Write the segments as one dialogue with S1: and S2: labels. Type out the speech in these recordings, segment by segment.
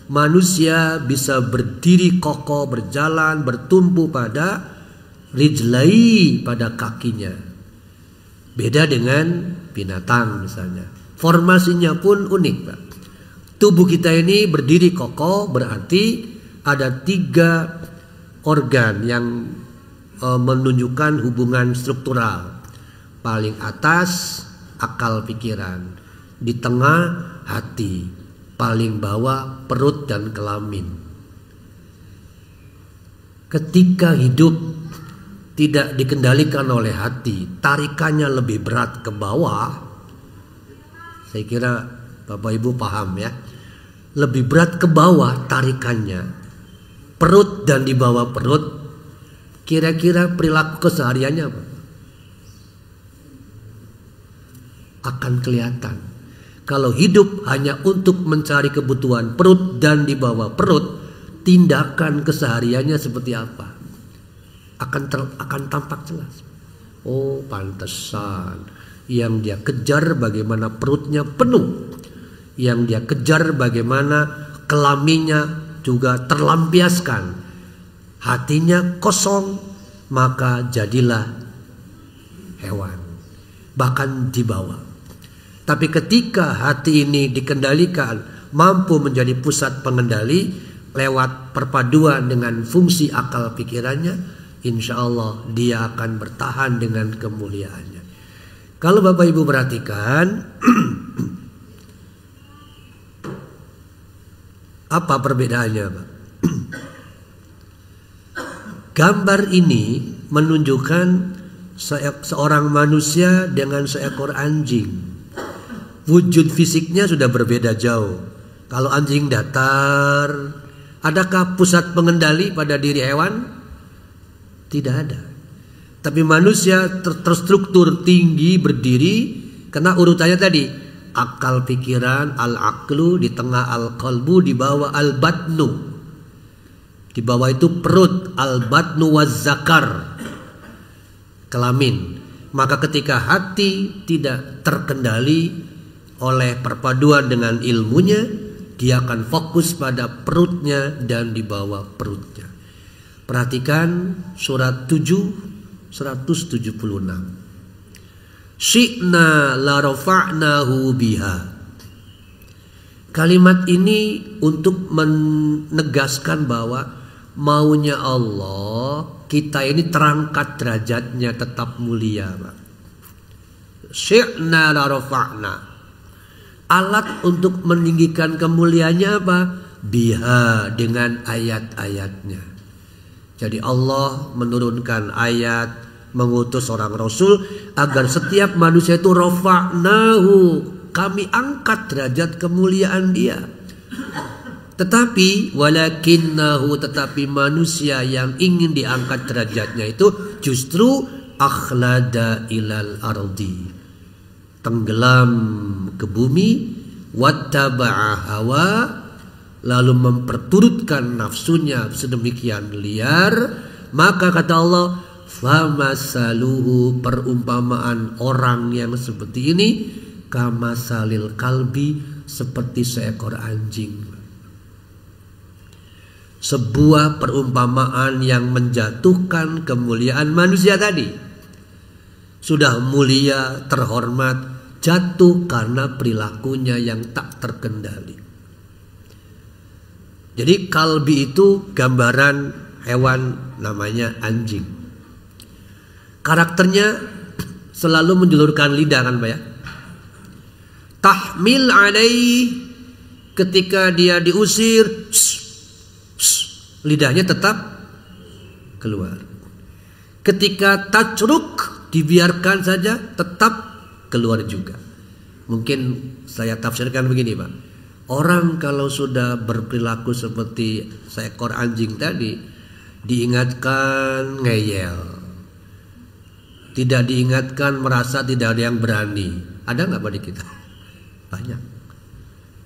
S1: manusia bisa berdiri kokoh, berjalan, bertumpu pada rijlai, pada kakinya. Beda dengan binatang misalnya. Formasinya pun unik, Pak. Tubuh kita ini berdiri kokoh berarti ada 3 organ yang menunjukkan hubungan struktural. Paling atas akal pikiran, di tengah hati, paling bawah perut dan kelamin. Ketika hidup tidak dikendalikan oleh hati, tarikannya lebih berat ke bawah. Saya kira Bapak Ibu paham ya. Lebih berat ke bawah tarikannya, perut dan di bawah perut. Kira-kira perilaku kesehariannya apa? Akan kelihatan. Kalau hidup hanya untuk mencari kebutuhan perut dan di bawah perut, tindakan kesehariannya seperti apa? Akan tampak jelas. Oh, pantesan yang dia kejar bagaimana perutnya penuh, yang dia kejar bagaimana kelaminnya juga terlampiaskan, hatinya kosong, maka jadilah hewan, bahkan dibawa. Tapi ketika hati ini dikendalikan, mampu menjadi pusat pengendali lewat perpaduan dengan fungsi akal pikirannya, insya Allah dia akan bertahan dengan kemuliaannya. Kalau Bapak Ibu perhatikan, apa perbedaannya, Pak? Gambar ini menunjukkan seorang manusia dengan seekor anjing. Wujud fisiknya sudah berbeda jauh. Kalau anjing datar, adakah pusat pengendali pada diri hewan? Tidak ada. Tapi manusia terstruktur tinggi berdiri karena urutannya tadi. Akal pikiran, al-aqlu, di tengah al-qalbu, di bawah al-batnu. Di bawah itu perut, al-batnu waz-zakar, kelamin. Maka ketika hati tidak terkendali oleh perpaduan dengan ilmunya, dia akan fokus pada perutnya dan di bawah perutnya. Perhatikan surat 7 176. Syi'na la rafa'nahu biha. Kalimat ini untuk menegaskan bahwa maunya Allah kita ini terangkat derajatnya tetap mulia, Pak. Syi'na la rafa'na. Alat untuk meninggikan kemuliaannya apa? Biha, dengan ayat-ayatnya. Jadi Allah menurunkan ayat, mengutus seorang Rasul agar setiap manusia itu rafa'nahu, kami angkat derajat kemuliaan dia. Tetapi walakinnahu, tetapi manusia yang ingin diangkat derajatnya itu justru akhlada ilal ardi, tenggelam ke bumi, wattaba'a hawa, lalu memperturutkan nafsunya sedemikian liar. Maka kata Allah, famasaluhu, perumpamaan orang yang seperti ini, kamasalil kalbi, seperti seekor anjing. Sebuah perumpamaan yang menjatuhkan kemuliaan manusia tadi. Sudah mulia, terhormat, jatuh karena perilakunya yang tak terkendali. Jadi kalbi itu gambaran hewan namanya anjing. Karakternya selalu menjulurkan lidah, kan Pak ya. Tahmil alaih, ketika dia diusir, lidahnya tetap keluar. Ketika tajruk, dibiarkan saja, tetap keluar juga. Mungkin saya tafsirkan begini, Pak. Orang kalau sudah berperilaku seperti seekor anjing tadi, diingatkan ngeyel, tidak diingatkan merasa tidak ada yang berani. Ada nggak pada kita? Banyak.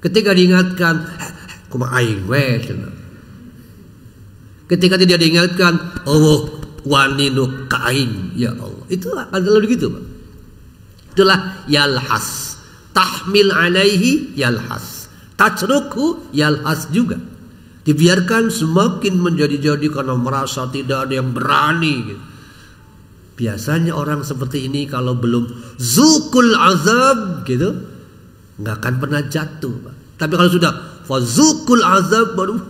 S1: Ketika diingatkan, kumain weh. Ketika tidak diingatkan, oh wani nu kain, ya Allah. Itu adalah begitu, Pak. Itulah yalhas. Tahmil alaihi yalhas. Tajruku yalhas juga. Dibiarkan semakin menjadi-jadi karena merasa tidak ada yang berani gitu. Biasanya orang seperti ini kalau belum zukul azab gitu, nggak akan pernah jatuh, Pak. Tapi kalau sudah fazukul azab baru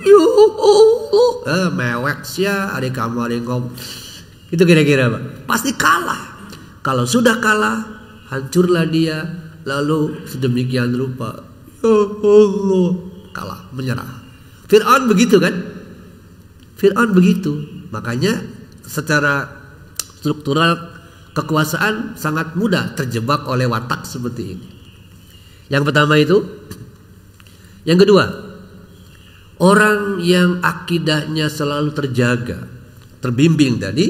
S1: mewek sia ada kamar yang itu kira-kira, Pak. Pasti kalah. Kalau sudah kalah, hancurlah dia. Lalu sedemikian rupa, ya Allah, kalah, menyerah. Fir'aun begitu kan? Fir'aun begitu. Makanya secara struktural kekuasaan sangat mudah terjebak oleh watak seperti ini. Yang pertama itu. Yang kedua, orang yang akidahnya selalu terjaga, terbimbing tadi,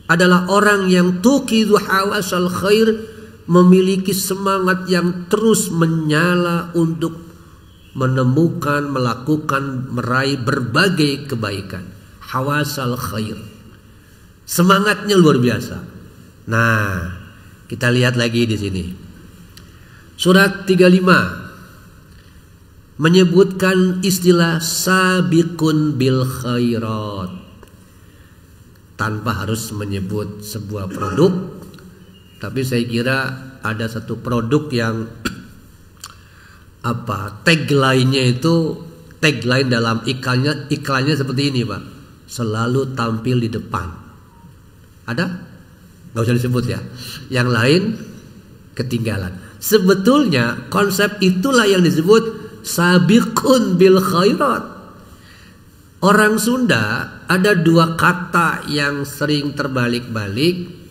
S1: adalah orang yang tuqidhu hawasal khair, memiliki semangat yang terus menyala untuk menemukan, melakukan, meraih berbagai kebaikan. Hawasal khair. Semangatnya luar biasa. Nah, kita lihat lagi di sini. Surat 35 menyebutkan istilah sabiqun bil khairat. Tanpa harus menyebut sebuah produk, tapi saya kira ada satu produk yang tagline-nya itu, tagline dalam iklannya seperti ini, Pak. Selalu tampil di depan. Ada? Gak usah disebut ya. Yang lain ketinggalan. Sebetulnya konsep itulah yang disebut sabiqun bil khairat. Orang Sunda ada dua kata yang sering terbalik-balik.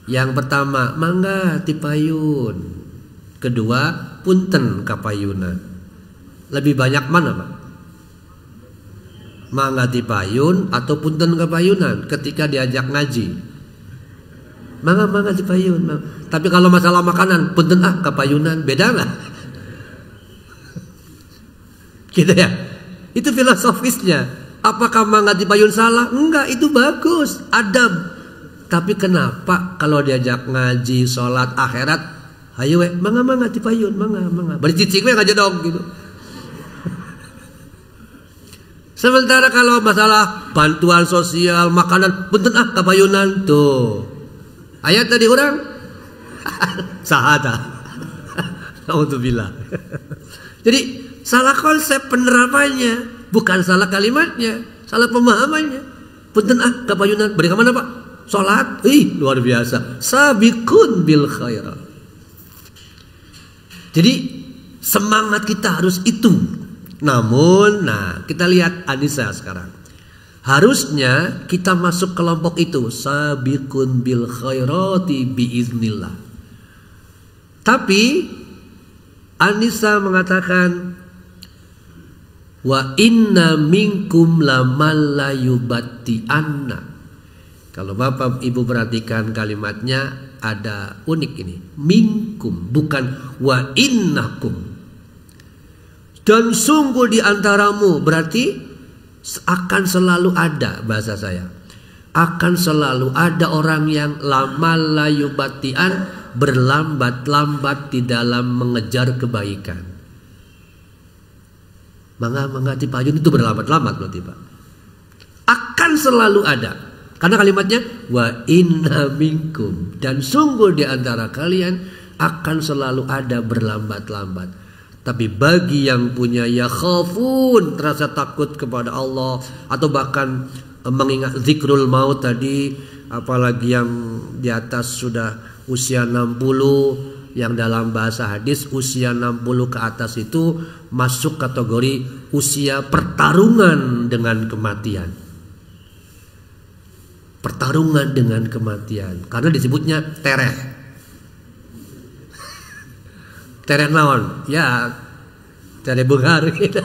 S1: Yang pertama, mangga tipayun. Kedua, punten kapayunan. Lebih banyak mana, Pak? Mangga tipayun atau punten kapayunan ketika diajak ngaji? Mangga tipayun. Tapi kalau masalah makanan, punten kapayunan, beda nggak? Gitu ya. Itu filosofisnya. Apakah mangga tipayun salah? Enggak, itu bagus, adab. Tapi kenapa kalau diajak ngaji, sholat, akhirat, ayo mangga tipayun, mangga. Bari cicing we aja dong gitu. Sementara kalau masalah bantuan sosial, makanan, punten kapayunan tuh. Ayat tadi orang sahada. Alhamdulillah. Jadi salah konsep penerapannya, bukan salah kalimatnya, salah pemahamannya. Punten kapayunan, beri ke mana, Pak? Salat. Luar biasa. Sabiqun bil khairat. Jadi semangat kita harus itu. Namun, kita lihat Anissa sekarang. Harusnya kita masuk kelompok itu, sabiqun bil khairati biiznillah. Tapi Anissa mengatakan, wa inna minkum laman la yubatti anna. Kalau Bapak Ibu perhatikan kalimatnya ada unik ini. Minkum, bukan wa innakum. Dan sungguh di antaramu, berarti akan selalu ada, bahasa saya. Akan selalu ada orang yang lamal la yubatian, berlambat-lambat di dalam mengejar kebaikan. Mangga tipayun itu berlambat-lambat berarti, Pak. Akan selalu ada. Karena kalimatnya wa inna minkum, dan sungguh di antara kalian akan selalu ada berlambat-lambat. Tapi bagi yang punya yakhafun, terasa takut kepada Allah, atau bahkan mengingat zikrul maut tadi, apalagi yang di atas sudah usia 60, yang dalam bahasa hadis usia 60 ke atas itu masuk kategori usia pertarungan dengan kematian. Pertarungan dengan kematian, karena disebutnya tereh. Tereh naon? Ya, tereh bengar gitu.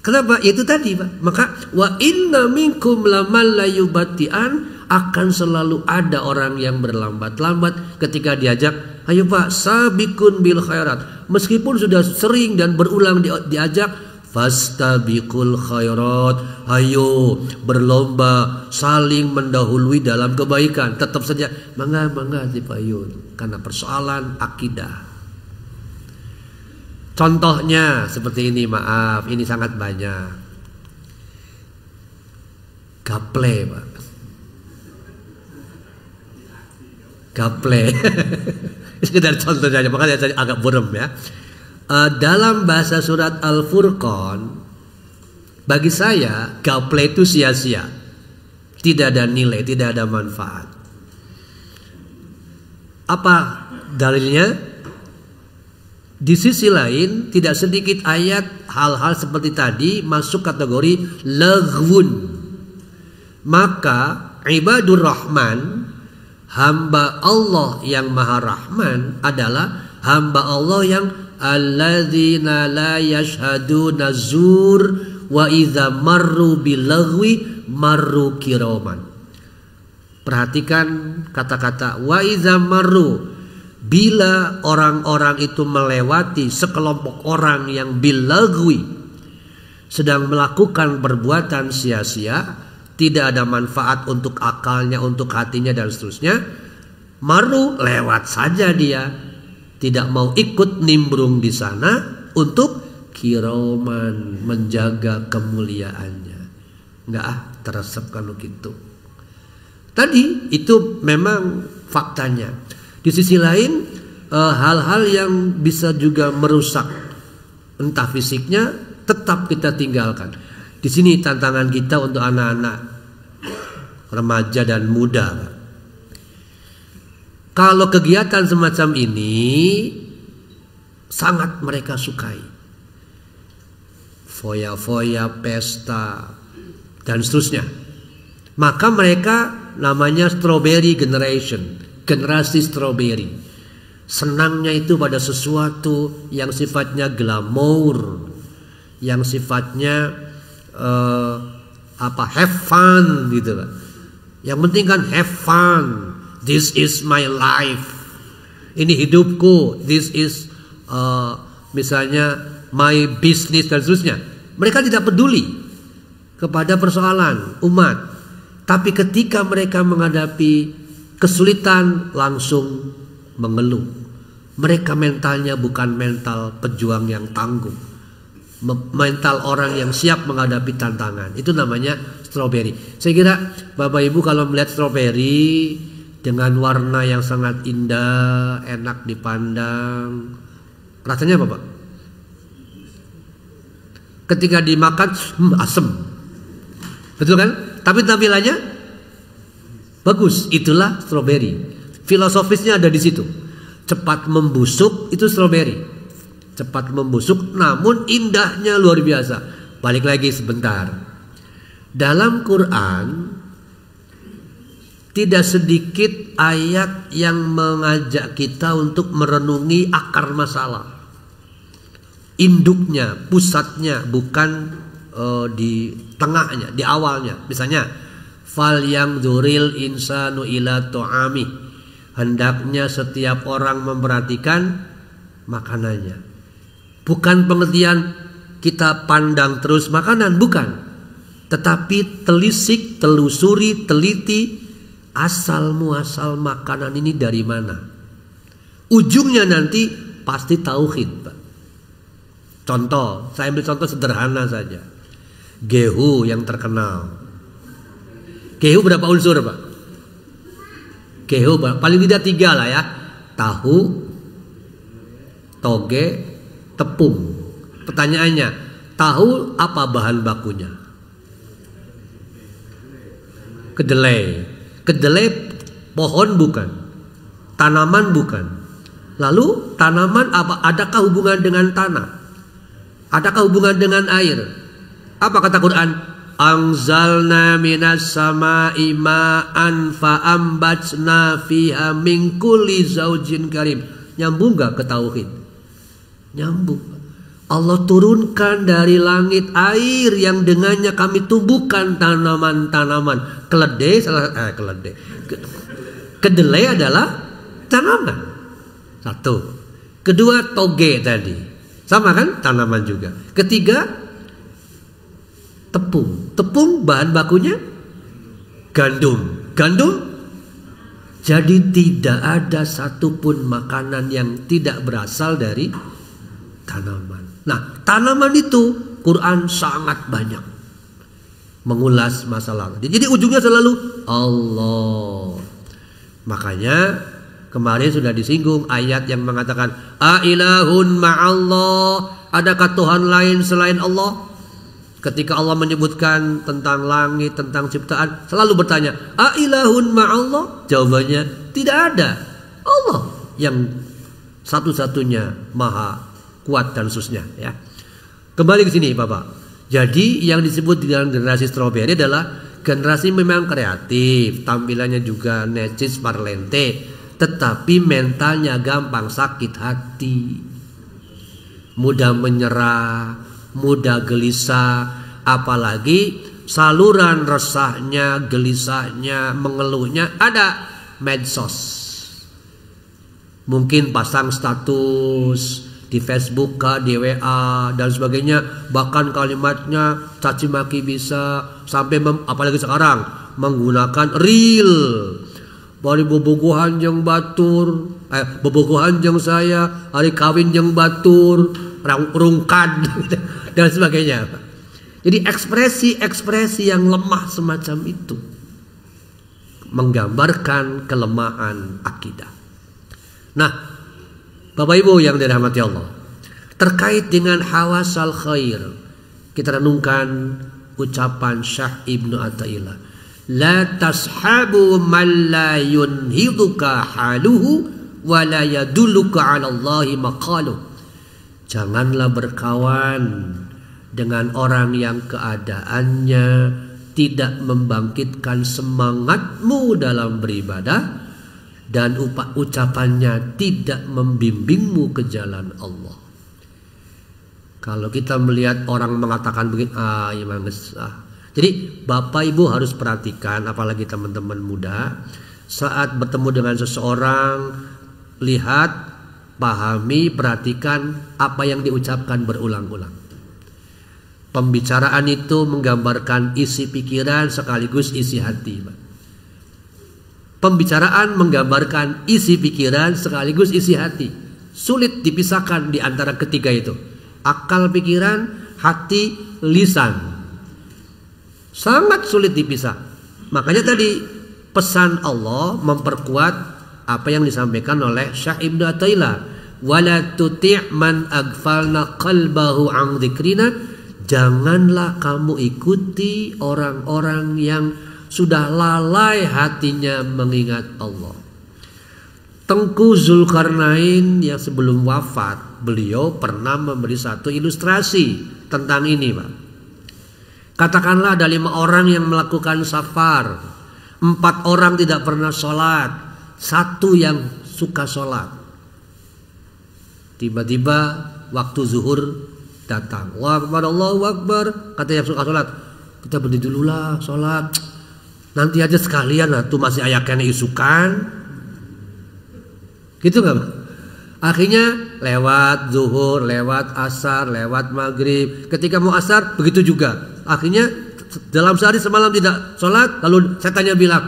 S1: Kenapa? Itu tadi, Pak. Maka wa inna minkum laman la yubatian, akan selalu ada orang yang berlambat-lambat ketika diajak, ayo Pak, sabiqun bil khairat. Meskipun sudah sering dan berulang diajak, fastabiqul khairat, ayo berlomba saling mendahului dalam kebaikan. Tetap saja mangga tipayun, karena persoalan akidah. Contohnya seperti ini, maaf, ini sangat banyak. Gaple, Pak. Gaple. Sekedar contoh saja, makanya saya agak buram ya. Dalam bahasa surat Al-Furqan, bagi saya gaple itu sia-sia, tidak ada nilai, tidak ada manfaat. Apa dalilnya? Di sisi lain, tidak sedikit ayat hal-hal seperti tadi masuk kategori laghwun. Maka ibadur rahman, hamba Allah yang maha rahman adalah hamba Allah yang alladzina la yashhaduna zur wa idza marru bilaghwi marru kiraman. Perhatikan kata-kata wa idza marru. Bila orang-orang itu melewati sekelompok orang yang bilaghwi, sedang melakukan perbuatan sia-sia, tidak ada manfaat untuk akalnya, untuk hatinya dan seterusnya, maru, lewat saja dia, tidak mau ikut nimbrung di sana untuk kiraman, menjaga kemuliaannya. Enggak teresep kalau gitu. Tadi itu memang faktanya. Di sisi lain, hal-hal yang bisa juga merusak entah fisiknya tetap kita tinggalkan. Di sini tantangan kita untuk anak-anak remaja dan muda. Kalau kegiatan semacam ini sangat mereka sukai. Foya-foya, pesta, dan seterusnya. Maka mereka namanya strawberry generation. Generasi strawberry. Senangnya itu pada sesuatu yang sifatnya glamour, yang sifatnya have fun gitu. Yang penting kan have fun. This is my life. Ini hidupku. This is misalnya my business dan seterusnya. Mereka tidak peduli kepada persoalan umat. Tapi ketika mereka menghadapi kesulitan langsung mengeluh. Mereka mentalnya bukan mental pejuang yang tangguh, mental orang yang siap menghadapi tantangan. Itu namanya strawberry. Saya kira Bapak Ibu kalau melihat strawberry dengan warna yang sangat indah, enak dipandang, rasanya apa Pak? Ketika dimakan asem, betul kan? Tapi tampilannya bagus, itulah strawberry. Filosofisnya ada di situ. Cepat membusuk itu strawberry. Cepat membusuk namun indahnya luar biasa. Balik lagi sebentar. Dalam Quran tidak sedikit ayat yang mengajak kita untuk merenungi akar masalah. Induknya, pusatnya, bukan di tengahnya, di awalnya. Misalnya fal yang dzuril insanu ila ta'ami. Hendaknya setiap orang memperhatikan makanannya. Bukan pengertian kita pandang terus makanan, bukan. Tetapi telisik, telusuri, teliti asal muasal makanan ini dari mana. Ujungnya nanti pasti tauhid, Pak. Contoh, saya ambil contoh sederhana saja. Gehu yang terkenal. Gehu berapa unsur Pak? Gehu paling tidak 3 lah ya. Tahu, toge, tepung. Pertanyaannya, tahu apa bahan bakunya? Kedelai. Kedelai pohon bukan, tanaman bukan. Lalu tanaman apa? Adakah hubungan dengan tanah? Adakah hubungan dengan air? Apa kata Quran? Anzalna minas sama'i ma'an fa'ambatna fiha min kulli zaujin karim. Nyambung gak ke tauhid? Nyambung. Allah turunkan dari langit air yang dengannya kami tumbuhkan tanaman-tanaman. Kedelai adalah tanaman. Satu. Kedua, toge tadi. Sama kan? Tanaman juga. Ketiga, tepung. Tepung bahan bakunya gandum. Gandum. Jadi tidak ada satupun makanan yang tidak berasal dari tanaman. Nah, tanaman itu Quran sangat banyak. mengulas masa lalu. Jadi ujungnya selalu Allah. Makanya kemarin sudah disinggung ayat yang mengatakan ailahun ma'allah, adakah Tuhan lain selain Allah? Ketika Allah menyebutkan tentang langit, tentang ciptaan, selalu bertanya ailahun ma'allah? Jawabannya tidak ada. Allah yang satu-satunya maha kuat dan seterusnya ya. Kembali ke sini Bapak. Jadi yang disebut di dalam generasi strawberry adalah generasi memang kreatif, tampilannya juga necis parlente, tetapi mentalnya gampang sakit hati, mudah menyerah, mudah gelisah, apalagi saluran resahnya, gelisahnya, mengeluhnya ada medsos. Mungkin pasang status di Facebook kah, di WA dan sebagainya, bahkan kalimatnya caci maki bisa, sampai apalagi sekarang menggunakan reel. Bari bobogohan jeung batur, bobogohan jeung saya, hari kawin jeung batur, rungkad dan sebagainya. Jadi ekspresi-ekspresi yang lemah semacam itu menggambarkan kelemahan akidah. Nah, Bapak Ibu yang dirahmati Allah, terkait dengan hawasal khair, kita renungkan ucapan Syekh Ibnu Athaillah, la tashabu man la yunhiduka haluhu wa la yadulluka 'ala Allahi maqaluh. Janganlah berkawan dengan orang yang keadaannya tidak membangkitkan semangatmu dalam beribadah dan ucapannya tidak membimbingmu ke jalan Allah. Kalau kita melihat orang mengatakan begini, jadi Bapak Ibu harus perhatikan, apalagi teman-teman muda, saat bertemu dengan seseorang, lihat, pahami, perhatikan apa yang diucapkan berulang-ulang. Pembicaraan itu menggambarkan isi pikiran sekaligus isi hati, Pak. Pembicaraan menggambarkan isi pikiran sekaligus isi hati. Sulit dipisahkan di antara ketiga itu. Akal pikiran, hati, lisan. Sangat sulit dipisah. Makanya tadi pesan Allah memperkuat apa yang disampaikan oleh Syekh Ibnu Athaillah. Wala tuti' man aghfalna qalbahu an dzikrina. Janganlah kamu ikuti orang-orang yang sudah lalai hatinya mengingat Allah. Tengku Zulkarnain yang sebelum wafat, beliau pernah memberi satu ilustrasi tentang ini, Pak. Katakanlah ada 5 orang yang melakukan safar, 4 orang tidak pernah sholat, 1 yang suka sholat. Tiba-tiba waktu zuhur datang, Allahu Akbar, kata yang suka sholat, kita berdiri dulu lah sholat. Nanti aja sekalian lah, tuh masih ayaknya isukan. Gitu gak Pak? Akhirnya lewat zuhur, lewat asar, lewat maghrib. Ketika mau asar, begitu juga. Akhirnya dalam sehari semalam tidak sholat. Lalu setannya bilang,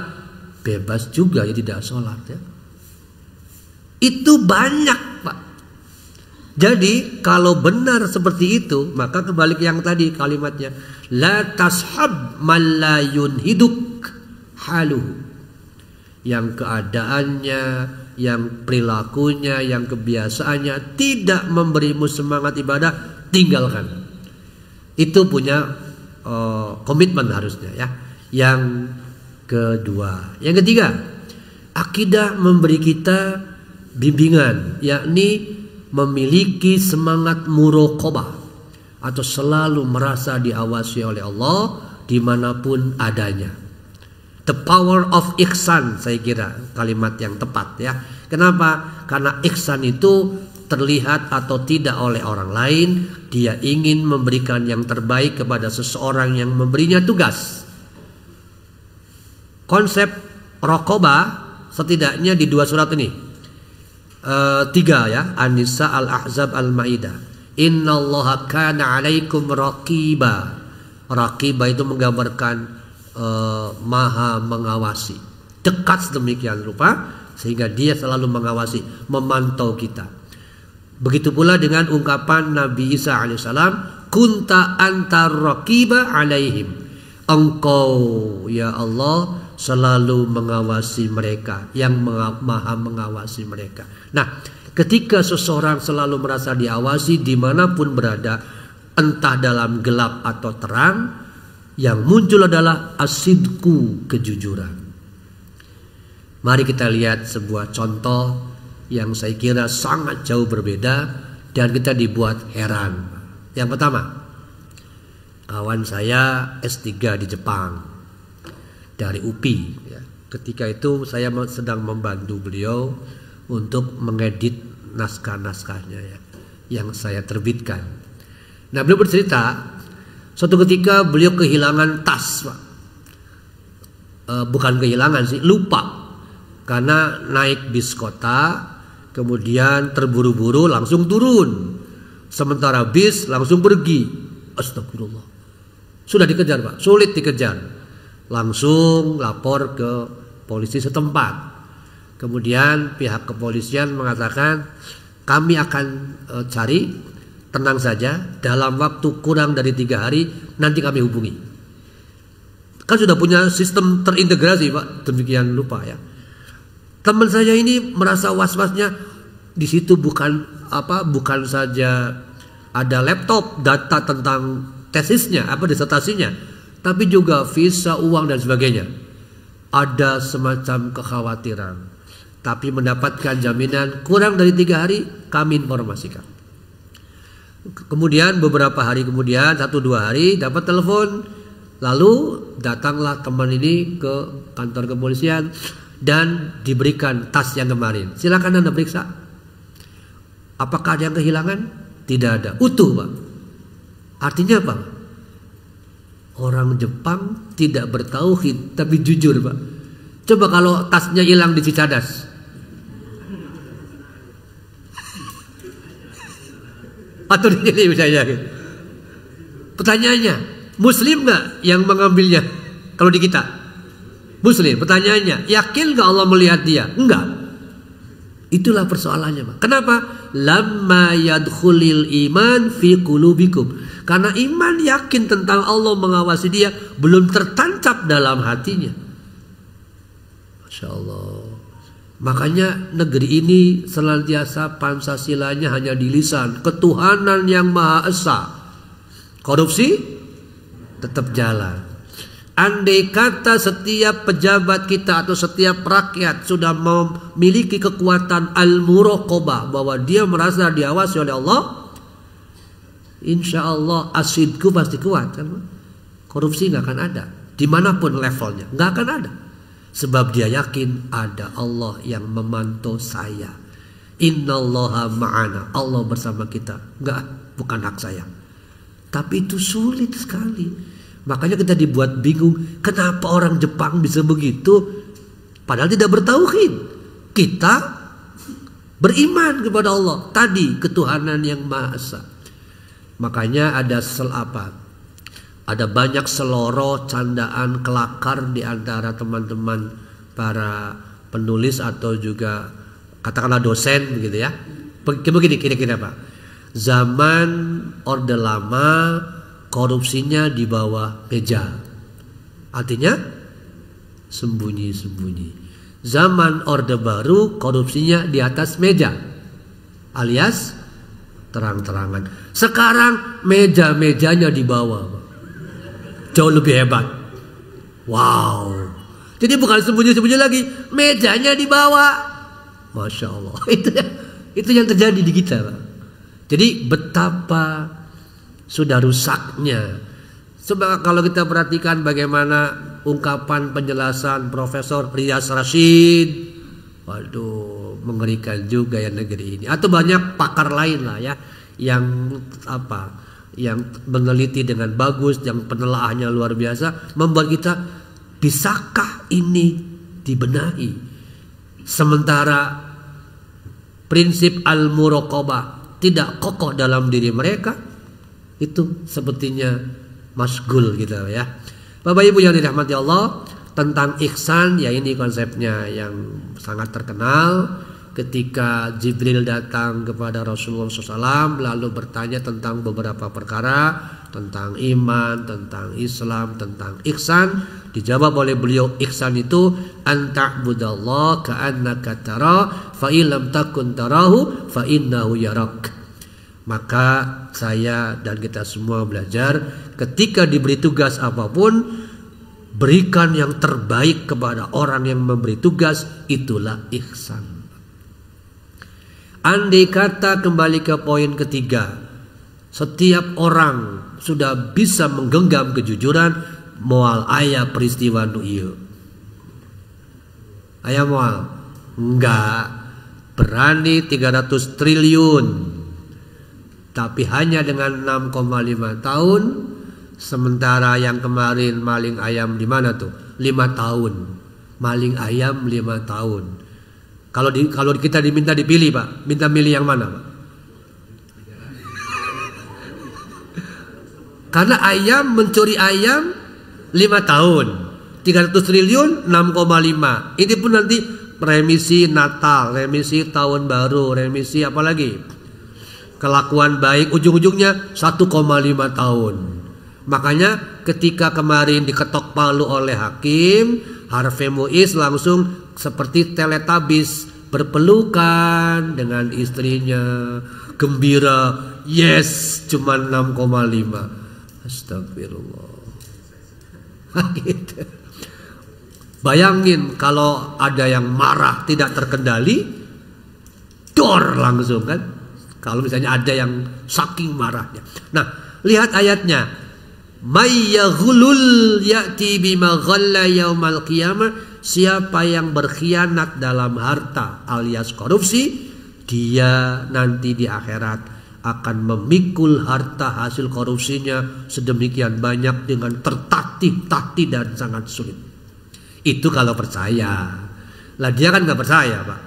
S1: bebas juga ya tidak sholat ya. Itu banyak Pak. Jadi kalau benar seperti itu, maka kebalik yang tadi kalimatnya, la tashab man la yunhiduk haluhu, yang keadaannya, yang perilakunya, yang kebiasaannya tidak memberimu semangat ibadah, tinggalkan. Itu punya komitmen harusnya ya. Yang kedua, yang ketiga, akidah memberi kita bimbingan, yakni memiliki semangat muraqabah atau selalu merasa diawasi oleh Allah dimanapun adanya. The power of ihsan, saya kira kalimat yang tepat ya. Kenapa? Karena ihsan itu terlihat atau tidak oleh orang lain. Dia ingin memberikan yang terbaik kepada seseorang yang memberinya tugas. Konsep raqabah setidaknya di 2 surat ini, 3 ya, An-Nisa, Al-Ahzab, Al-Maidah. Innallaha kana 'alaikum raqiba. Raqiba itu menggambarkan maha mengawasi, dekat sedemikian rupa sehingga dia selalu mengawasi, memantau kita. Begitu pula dengan ungkapan Nabi Isa alaihissalam, kunta antar raqiba alaihim. Engkau ya Allah selalu mengawasi mereka, yang maha mengawasi mereka. Nah, ketika seseorang selalu merasa diawasi dimanapun berada, entah dalam gelap atau terang, yang muncul adalah asidku, kejujuran. Mari kita lihat sebuah contoh yang saya kira sangat jauh berbeda dan kita dibuat heran. Yang pertama, kawan saya S3 di Jepang dari UPI ya. Ketika itu saya sedang membantu beliau untuk mengedit naskah-naskahnya ya, yang saya terbitkan. Nah, beliau bercerita suatu ketika beliau kehilangan tas, Pak. Bukan kehilangan sih, lupa. Karena naik bis kota, kemudian terburu-buru langsung turun. Sementara bis langsung pergi. Astagfirullah. Sudah dikejar, Pak, sulit dikejar. Langsung lapor ke polisi setempat. Kemudian pihak kepolisian mengatakan, kami akan cari, tenang saja, dalam waktu kurang dari 3 hari nanti kami hubungi. Kan sudah punya sistem terintegrasi, Pak, demikian lupa ya. Teman saya ini merasa was-wasnya di situ bukan saja ada laptop, data tentang tesisnya, disertasinya, tapi juga visa, uang dan sebagainya. Ada semacam kekhawatiran. Tapi mendapatkan jaminan kurang dari 3 hari kami informasikan. Kemudian beberapa hari kemudian, 1-2 hari dapat telepon. Lalu datanglah teman ini ke kantor kepolisian dan diberikan tas yang kemarin. Silakan Anda periksa. Apakah ada yang kehilangan? Tidak ada, utuh, Pak. Artinya apa? Orang Jepang tidak bertauhid tapi jujur, Pak. Coba kalau tasnya hilang di Cicadas. Atau di sini misalnya. Pertanyaannya, Muslim nggak yang mengambilnya? Kalau di kita Muslim, pertanyaannya, yakin gak Allah melihat dia? Enggak. Itulah persoalannya, Pak. Kenapa? Lamma yadkhulil iman fi qulubikum. Karena iman yakin tentang Allah mengawasi dia belum tertancap dalam hatinya. Masya Allah. Makanya negeri ini senantiasa Pancasilanya hanya di lisan. Ketuhanan yang Maha Esa. Korupsi tetap jalan. Andai kata setiap pejabat kita atau setiap rakyat sudah memiliki kekuatan al-muraqabah, bahwa dia merasa diawasi oleh Allah, insya Allah asidku pasti kuat kan? Korupsi nggak akan ada dimanapun levelnya, nggak akan ada. Sebab dia yakin ada Allah yang memantau saya. Innallaha ma'ana, Allah bersama kita. Bukan hak saya. Tapi itu sulit sekali. Makanya kita dibuat bingung, kenapa orang Jepang bisa begitu padahal tidak bertauhid. Kita beriman kepada Allah, tadi ketuhanan yang Maha Esa. Makanya ada banyak seloroh, candaan, kelakar di antara teman-teman para penulis atau juga katakanlah dosen begitu ya. Begini kira-kira Pak. Zaman Orde Lama korupsinya di bawah meja. Artinya sembunyi-sembunyi. Zaman Orde Baru korupsinya di atas meja. Alias terang-terangan. Sekarang meja-mejanya di bawah. Jauh lebih hebat. Wow. Jadi bukan sembunyi-sembunyi lagi, mejanya di bawah. Masya Allah. Itu yang terjadi di kita, Pak. Jadi betapa sudah rusaknya. Sebab kalau kita perhatikan bagaimana ungkapan penjelasan Profesor Riyas Rashid, waduh, mengerikan juga ya negeri ini. Atau banyak pakar lain lah ya, yang meneliti dengan bagus, yang penelaahannya luar biasa, membuat kita, bisakah ini dibenahi? Sementara prinsip al-muraqabah tidak kokoh dalam diri mereka, itu sepertinya masgul gitu ya. Bapak Ibu yang dirahmati Allah, tentang ihsan ya ini konsepnya yang sangat terkenal. ketika Jibril datang kepada Rasulullah SAW lalu bertanya tentang beberapa perkara, tentang iman, tentang Islam, tentang ihsan, dijawab oleh beliau, ihsan itu anta'budallah ka'annaka tara fa illam takun tarahu fa innahu yarak. Maka saya dan kita semua belajar, ketika diberi tugas apapun, berikan yang terbaik kepada orang yang memberi tugas, itulah ihsan. Andai kata, kembali ke poin ketiga, setiap orang sudah bisa menggenggam kejujuran, moal ayah peristiwa nu ieu. Ayah moal enggak berani 300 triliun, tapi hanya dengan 6,5 tahun. Sementara yang kemarin maling ayam di mana tuh? 5 tahun. Maling ayam 5 tahun. Kalau kita diminta dipilih, Pak, minta milih yang mana, Pak? Karena ayam, mencuri ayam 5 tahun, 300 triliun 6,5. Ini pun nanti remisi Natal, remisi tahun baru, remisi apa lagi? Kelakuan baik, ujung-ujungnya 1,5 tahun. Makanya ketika kemarin diketok palu oleh hakim, Harvey Muiz langsung seperti Teletubbies berpelukan dengan istrinya, gembira, yes, cuma 6,5. Astagfirullah. Gitu. Bayangin kalau ada yang marah tidak terkendali, dor langsung kan. Kalau misalnya ada yang saking marahnya. Nah, lihat ayatnya. May yaghulul ya'ti bima ghalla yaumal qiyamah. Siapa yang berkhianat dalam harta alias korupsi, dia nanti di akhirat akan memikul harta hasil korupsinya sedemikian banyak dengan tertatih-tatih dan sangat sulit. Itu kalau percaya. Lah dia kan nggak percaya, Pak.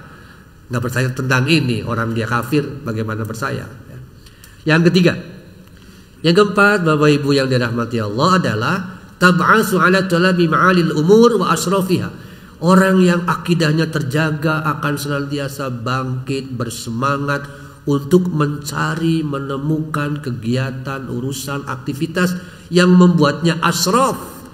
S1: Nggak percaya tentang ini. Orang dia kafir, bagaimana percaya? Yang ketiga, yang keempat, Bapak Ibu yang dirahmati Allah, adalah tab'asu ala talabi ma'alil umur wa asrafiha. Orang yang akidahnya terjaga akan senantiasa bangkit, bersemangat untuk mencari, menemukan kegiatan, urusan, aktivitas yang membuatnya asraf,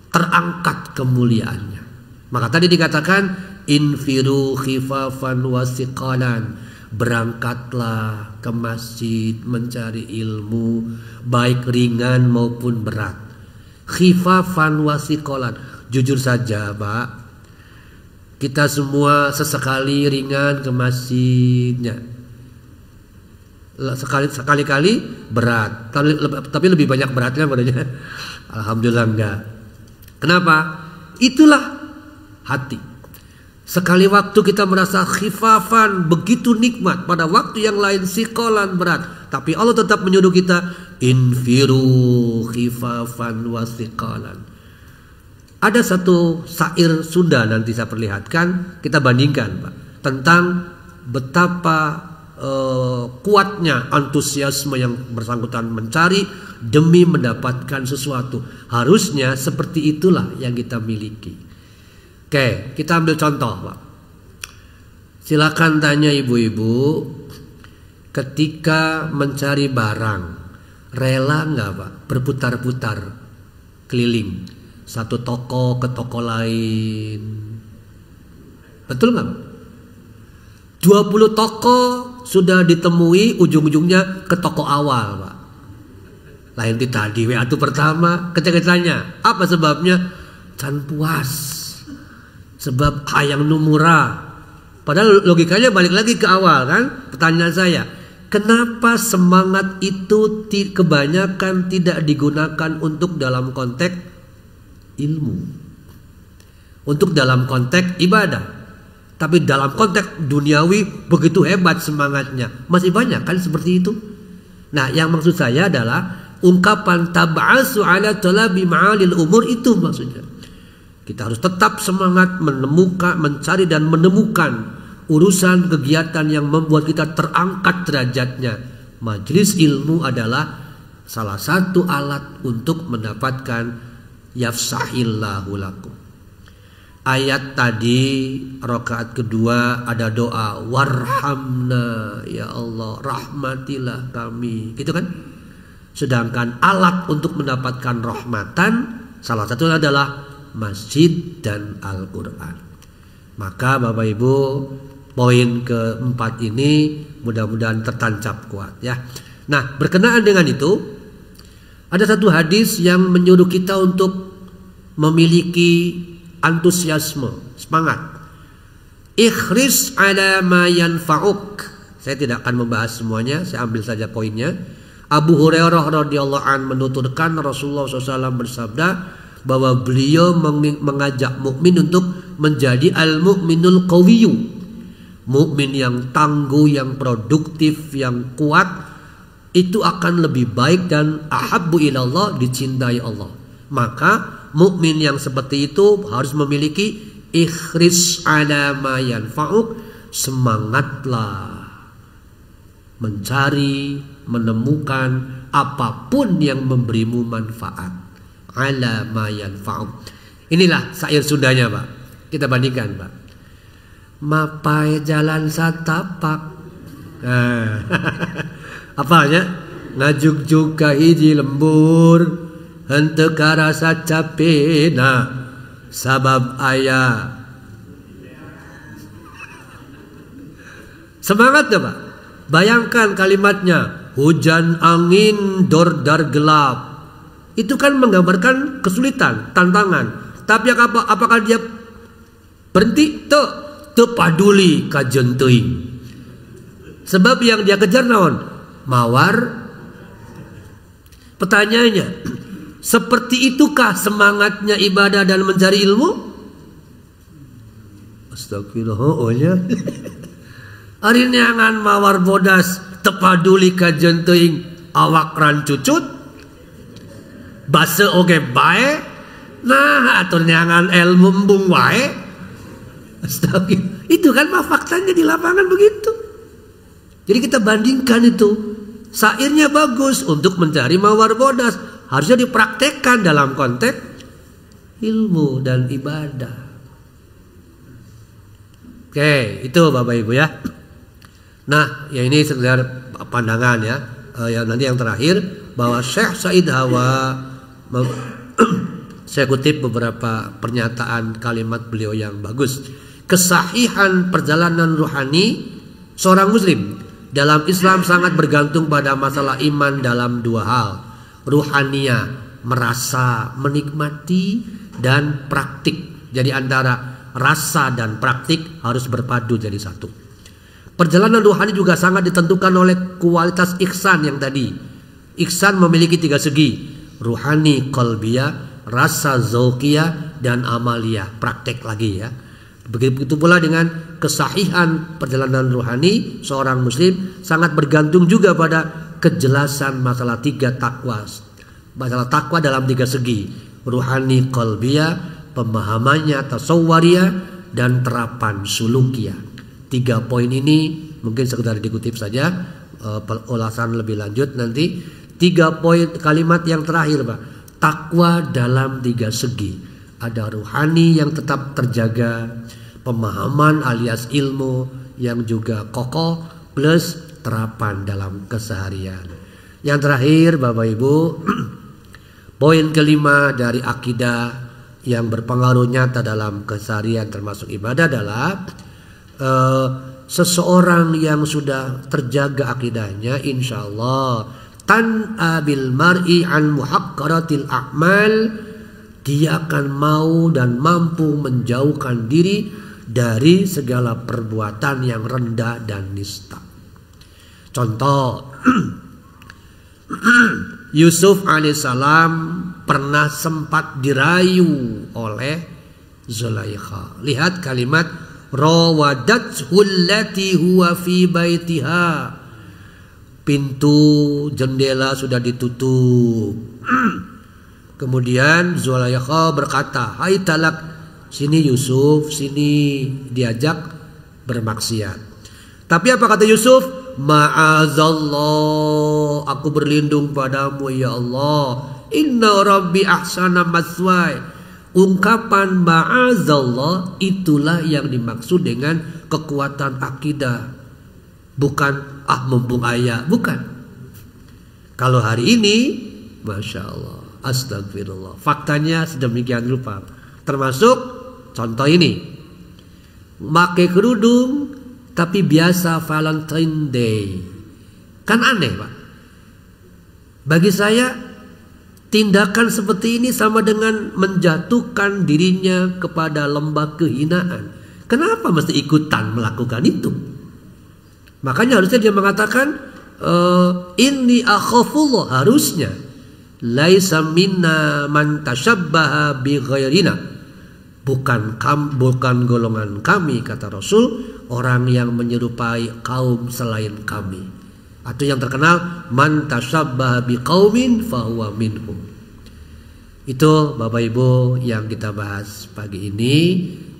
S1: terangkat kemuliaannya. Maka tadi dikatakan infiru khifafan wasiqalan, berangkatlah ke masjid mencari ilmu, baik ringan maupun berat. Khifafan wasiqalan, jujur saja, Pak, kita semua sesekali ringan ke masjidnya, sekali-kali berat, tapi lebih banyak beratnya padanya. Alhamdulillah enggak. Kenapa? Itulah hati. Sekali waktu kita merasa khifafan, begitu nikmat, pada waktu yang lain sikolan, berat. Tapi Allah tetap menyuruh kita infiru khifafan wasikolan. Ada satu syair Sunda nanti saya perlihatkan, kita bandingkan, Pak, tentang betapa kuatnya antusiasme yang bersangkutan mencari demi mendapatkan sesuatu. Harusnya seperti itulah yang kita miliki. Oke, kita ambil contoh, Pak. Silakan tanya ibu-ibu, ketika mencari barang, rela nggak, Pak, berputar-putar keliling satu toko ke toko lain? Betul nggak, Pak? 20 toko sudah ditemui, ujung-ujungnya ke toko awal, Pak. Lain tadi WA itu pertama, ketika-ketanya apa sebabnya? Can puas, sebab hayang numura. Padahal logikanya balik lagi ke awal kan. Pertanyaan saya, kenapa semangat itu kebanyakan tidak digunakan untuk dalam konteks ilmu, untuk dalam konteks ibadah? Tapi dalam konteks duniawi begitu hebat semangatnya. Masih banyak kan seperti itu. Nah, yang maksud saya adalah ungkapan tab'asu ala talabi ma'alil umur, itu maksudnya. Kita harus tetap semangat menemukan, mencari dan menemukan urusan kegiatan yang membuat kita terangkat derajatnya. Majelis ilmu adalah salah satu alat untuk mendapatkan yafsahillahu lakum. ayat tadi rakaat kedua ada doa warhamna ya Allah, rahmatilah kami, gitu kan? Sedangkan alat untuk mendapatkan rahmatan salah satunya adalah masjid dan Al-Quran. Maka Bapak Ibu, poin keempat ini mudah-mudahan tertancap kuat ya. Nah, berkenaan dengan itu ada satu hadis yang menyuruh kita untuk memiliki antusiasme, semangat. Ikhris ala ma yanfa'uk. Saya tidak akan membahas semuanya, saya ambil saja poinnya. Abu Hurairah radhiyallahu an menuturkan Rasulullah SAW bersabda bahwa beliau mengajak mukmin untuk menjadi al-mu'minul qawiyyu, mukmin yang tangguh, yang produktif, yang kuat, itu akan lebih baik dan ahabbu ilallah, dicintai Allah. Maka mukmin yang seperti itu harus memiliki ikhris ala ma yanfa'uk, semangatlah mencari, menemukan apapun yang memberimu manfaat. Ala ma yanfa'uk. Inilah syair Sundanya, Pak. Kita bandingkan, Pak. Mapai jalan satapak. Apanya? Ngajuk juga hiji lembur, henteu karasa capena sabab aya. Semangat ya, Pak. Bayangkan kalimatnya, hujan angin dordar gelap. Itu kan menggambarkan kesulitan, tantangan. Tapi apakah dia berhenti? Teu paduli kajen teuing. Sebab yang dia kejar naon? Mawar. Pertanyaannya, seperti itukah semangatnya ibadah dan mencari ilmu? Astagfirullahaladzim. Ari neangan mawar bodas tepaduli kajen teuing awak ran cucut. Base oge bae. Nah, atur neangan ilmu embung wae. Astagfirullah. Itu kan mah faktanya di lapangan begitu. Jadi kita bandingkan itu. Syairnya bagus untuk mencari mawar bodas, harusnya dipraktekkan dalam konteks ilmu dan ibadah. Oke, itu Bapak Ibu ya. Nah, ya ini sekedar pandangan ya. Yang nanti yang terakhir bahwa Syekh Said Hawa, saya kutip beberapa pernyataan kalimat beliau yang bagus. Kesahihan perjalanan ruhani seorang muslim dalam Islam sangat bergantung pada masalah iman dalam dua hal. Ruhaniyah, merasa, menikmati, dan praktik. Jadi antara rasa dan praktik harus berpadu jadi satu. Perjalanan ruhani juga sangat ditentukan oleh kualitas ihsan yang tadi. Ihsan memiliki tiga segi. Ruhani, qalbiyah, rasa zauqiyah, dan amaliyah, praktek lagi ya. Begitu pula dengan kesahihan perjalanan ruhani seorang muslim sangat bergantung juga pada kejelasan masalah tiga takwa. Masalah takwa dalam tiga segi. Ruhani, qalbiyah, pemahamannya, tasawwariyah, dan terapan sulukiyah. Tiga poin ini mungkin sekedar dikutip saja, ulasan lebih lanjut nanti. Tiga poin kalimat yang terakhir, Pak. Takwa dalam tiga segi. Ada ruhani yang tetap terjaga, pemahaman alias ilmu yang juga kokoh, plus terapan dalam keseharian. Yang terakhir Bapak Ibu, poin kelima dari akidah yang berpengaruh nyata dalam keseharian termasuk ibadah adalah seseorang yang sudah terjaga akidahnya, insya Allah tan'a bil mar'i an muhaqqaratil a'mal, dia akan mau dan mampu menjauhkan diri dari segala perbuatan yang rendah dan nista. Contoh, Yusuf alaihissalam pernah sempat dirayu oleh Zulaikha. Lihat kalimat rawadathu allati huwa fi baitiha. Pintu jendela sudah ditutup. Kemudian Zulaikha berkata, "Hai talak, sini Yusuf, sini," diajak bermaksiat. Tapi apa kata Yusuf? "Ma'azallah, aku berlindung padamu ya Allah. Inna rabbi ahsana maswai. ungkapan ma'azallah itulah yang dimaksud dengan kekuatan akidah. Bukan mumpung ayah, bukan. Kalau hari ini, Masya Allah, astagfirullah, faktanya sedemikian rupa. Termasuk contoh ini, pakai kerudung tapi biasa Valentine Day. Kan aneh, Pak. Bagi saya, tindakan seperti ini sama dengan menjatuhkan dirinya kepada lembah kehinaan. Kenapa mesti ikutan melakukan itu? Makanya harusnya dia mengatakan, inni akhafullah, harusnya laisa minna man tashabbaha bi ghairina. Bukan golongan kami, kata Rasul, orang yang menyerupai kaum selain kami. Atau yang terkenal, man tashabbaha bi qaumin fahuwa minhum. Itu Bapak Ibu yang kita bahas pagi ini.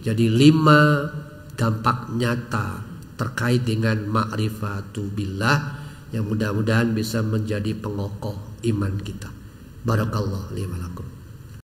S1: Jadi 5 dampak nyata terkait dengan ma'rifatu billah yang mudah-mudahan bisa menjadi pengokoh iman kita. Barakallahu li wa lakum.